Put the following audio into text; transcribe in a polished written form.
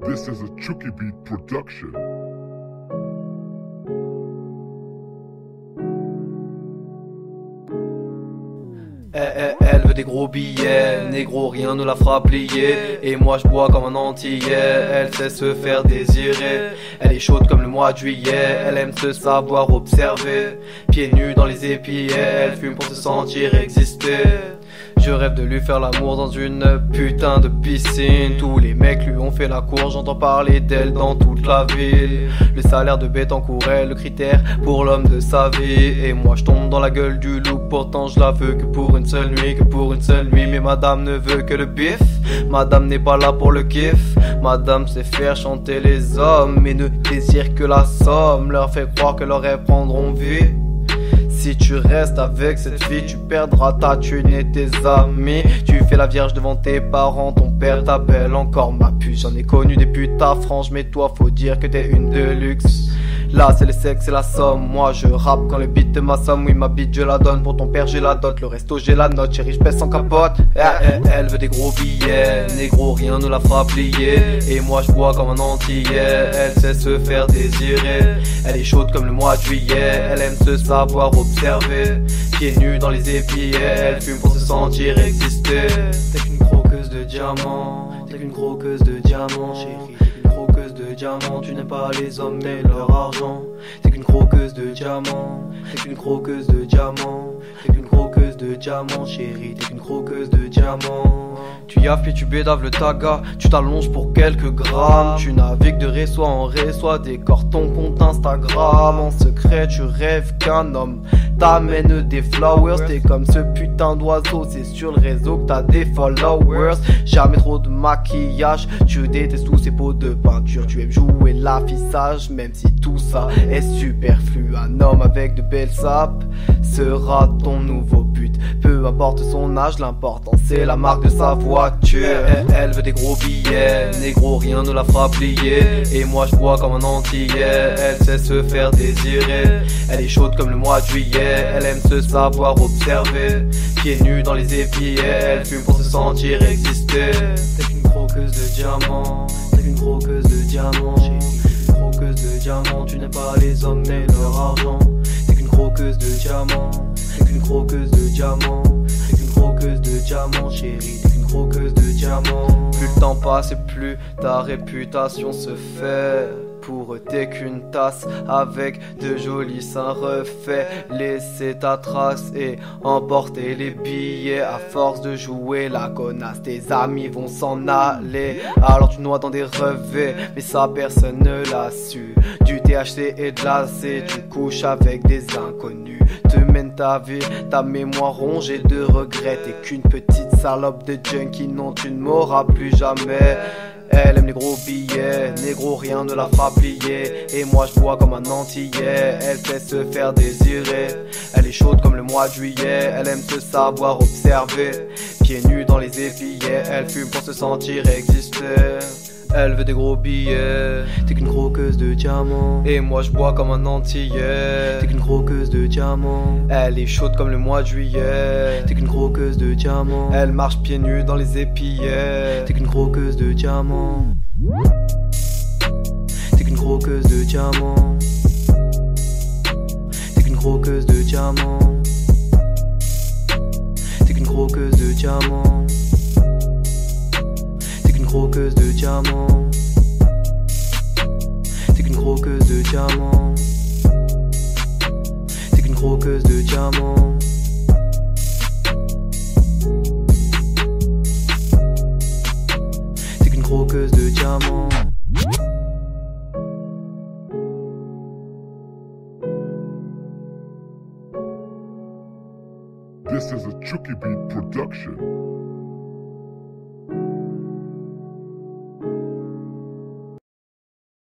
This is a Chucky Beat production. Elle veut des gros billets, négro rien ne la fera plier. Et moi je bois comme un antillais, elle sait se faire désirer. Elle est chaude comme le mois de juillet, elle aime se savoir observer. Pieds nus dans les épis, elle fume pour se sentir exister. Je rêve de lui faire l'amour dans une putain de piscine. Tous les mecs lui ont fait la cour, j'entends parler d'elle dans toute la ville. Le salaire de Bettencourt est le critère pour l'homme de sa vie. Et moi je tombe dans la gueule du loup, pourtant je la veux que pour une seule nuit, que pour une seule nuit. Mais madame ne veut que le bif, madame n'est pas là pour le kiff. Madame sait faire chanter les hommes, mais ne désire que la somme. Leur fait croire que leurs rêves prendront vie. Si tu restes avec cette fille, tu perdras ta thune et tes amis. Tu fais la vierge devant tes parents, ton père t'appelle encore ma puce. J'en ai connu des putes à frange, mais toi faut dire que t'es une de luxe. Là c'est le sexe et la somme, moi je rappe quand le beat de ma somme. Oui ma bite je la donne, pour ton père j'ai la dot, le resto j'ai la note, chérie je pèse sans capote. Elle veut des gros billets, négro rien ne la fera plier. Et moi je bois comme un antillais, elle sait se faire désirer. Elle est chaude comme le mois de juillet, elle aime se savoir observer. Pieds nus dans les épis, elle fume pour se sentir exister. T'es qu'une croqueuse de diamants, t'es qu'une croqueuse de diamants, chérie. Croqueuse de diamants, tu n'aimes pas les hommes mais leur argent. T'es qu'une croqueuse de diamants, t'es qu'une croqueuse de diamants, t'es qu'une croqueuse de diamants, chérie, t'es qu'une croqueuse de diamants. Tu yaffes puis tu bédaves le taga, tu t'allonges pour quelques grammes. Tu navigues de réseau en réseau, décore ton compte Instagram. En secret tu rêves qu'un homme t'amène des flowers. T'es comme ce putain d'oiseau, c'est sur le réseau que t'as des followers. Jamais trop de maquillage, tu détestes tous ces pots de peinture. Tu aimes jouer l'affichage, même si tout ça est superflu. Un homme avec de belles sapes sera ton nouveau but. Peu importe son âge, l'important c'est la marque de sa voiture. Elle veut des gros billets, négro rien ne la fera plier. Et moi je bois comme un antillais, elle sait se faire désirer. Elle est chaude comme le mois de juillet, elle aime se savoir observer. Pieds nus dans les épis, elle fume pour se sentir exister. T'es qu'une croqueuse de diamants, t'es qu'une croqueuse de diamants, chérie. T'es qu'une croqueuse de diamants, tu n'aimes pas les hommes mais leur argent. T'es qu'une croqueuse de diamants, t'es qu'une croqueuse de diamants, t'es qu'une croqueuse de diamants, chérie. T'es qu'une croqueuse de diamants. Plus le temps passe et plus ta réputation se fait. Pour eux t'es qu'une tasse avec de jolis seins refaits. Laissez ta trace et emporter les billets. À force de jouer la connasse, tes amis vont s'en aller. Alors tu noies dans des revêts, mais ça personne ne l'a su. Du THC et de l'AC, tu couches avec des inconnus. Te mène ta vie, ta mémoire rongée de regrets. T'es qu'une petite salope de junkie, non tu ne m'auras plus jamais. Elle aime les gros billets, négro rien ne la fera plier. Et moi je bois comme un antillais, elle sait se faire désirer. Elle est chaude comme le mois de juillet, elle aime se savoir observer. Pieds nus dans les épis, elle fume pour se sentir exister. Elle veut des gros billets, t'es qu'une croqueuse de diamants. Et moi je bois comme un antillais, t'es qu'une croqueuse de diamants. Elle est chaude comme le mois de juillet, t'es qu'une croqueuse de diamants. Elle marche pieds nus dans les épis, t'es qu'une croqueuse de diamants. T'es qu'une croqueuse de diamants, t'es qu'une croqueuse de diamants, t'es qu'une croqueuse de diamants. T'es qu'une croqueuse de diamants, t'es qu'une croqueuse de diamants, t'es qu'une croqueuse de diamants. T'es qu'une croqueuse de diamants. This is a Chucky Beat production.